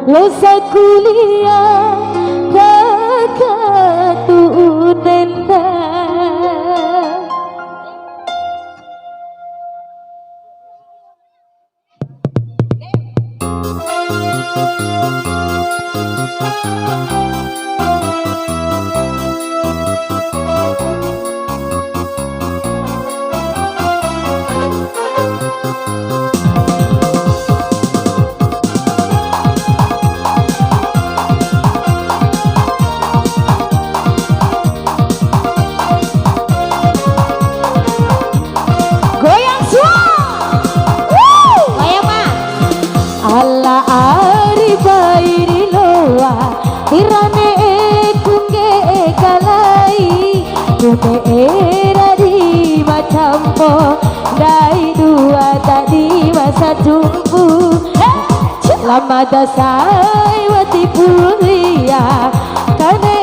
Losa kuliah kakak tunenda. Alla ari bairi loa irane kungge kalai kune era di macampo dai dua tadi masa tumpu lama dasai wati pulia kane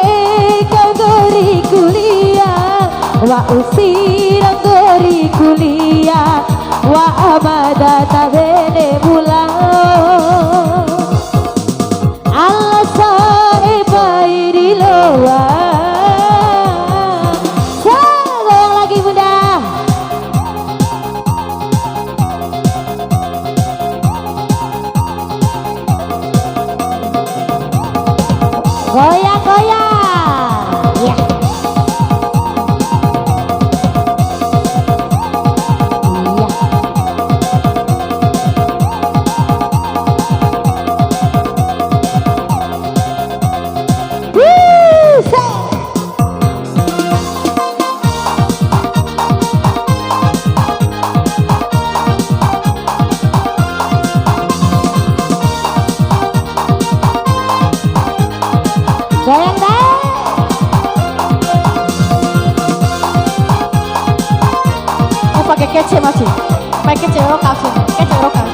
kau gori kuliah wa usirang gori kuliah wa amada tabene bulan Allah sae bairi loa. Goyang lagi bunda. Goyang ya. Goyang deh. Oh pakai kece masih. Pakai kece lokal sih. Kece lokal.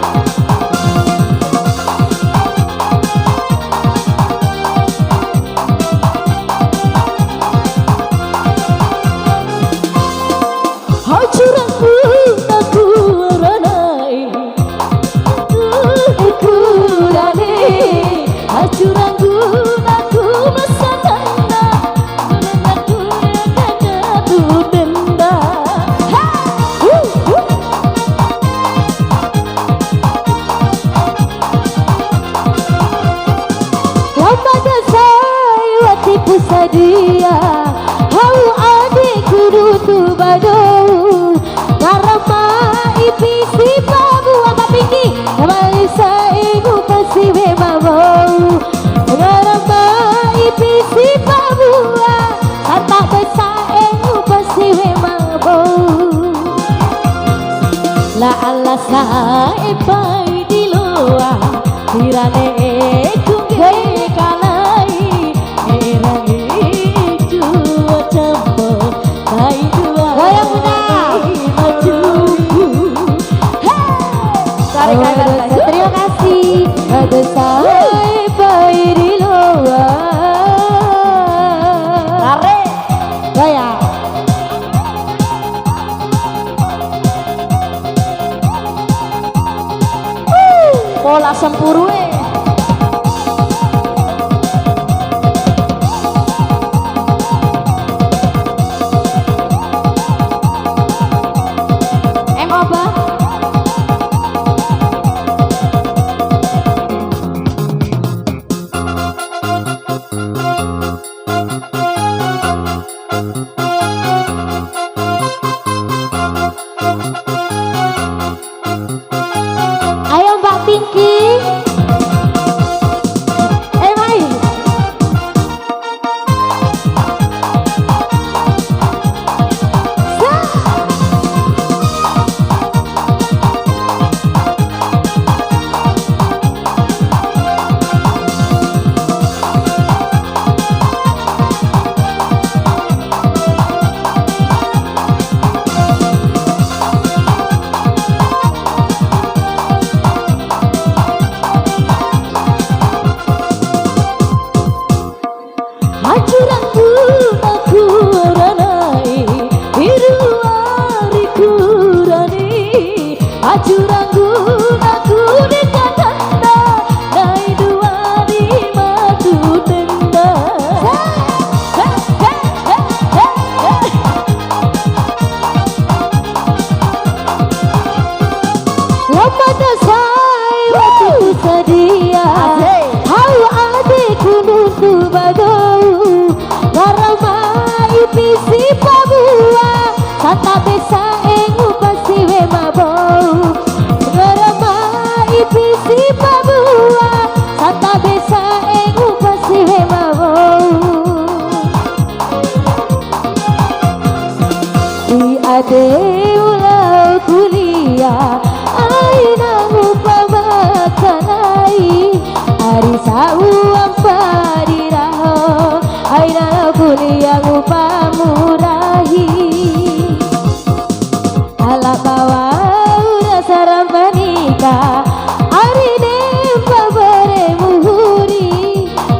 Hancurku aku ranai. Aku ranai. Hancurku aku masakana. Aku kakak tunenda. Lama dasai wati pusadia. Hau adik kudu tu badou. Karama ipisi babu apa pingi. Kembali saiku pasti memabau. Karama ipisi babu. Kata besaiku pasti memabau. La Allah sae pai di loa. Tirane kungge kalai. Erangi jua campo. Dai dua. Goyang bunda. Terima kasih. Ada sae bairi loa. Tarik. Goyang. Pola sempurue. Apa? Ayo Mbak Pinky. Santa besa engu pasiwe mabou Ngerama ipisi pabua Santa besa engu pasiwe mabou I ade ulau kuliah Aina mupabakanai Hari sau ampariraho Aina kuliah upamurahi Ala bawa ura sarampanika Ari nempa bare muhuri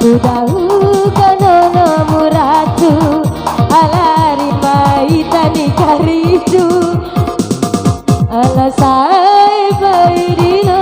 Udahu kanono muratu Ala rimaitani karitu Ala sai bairino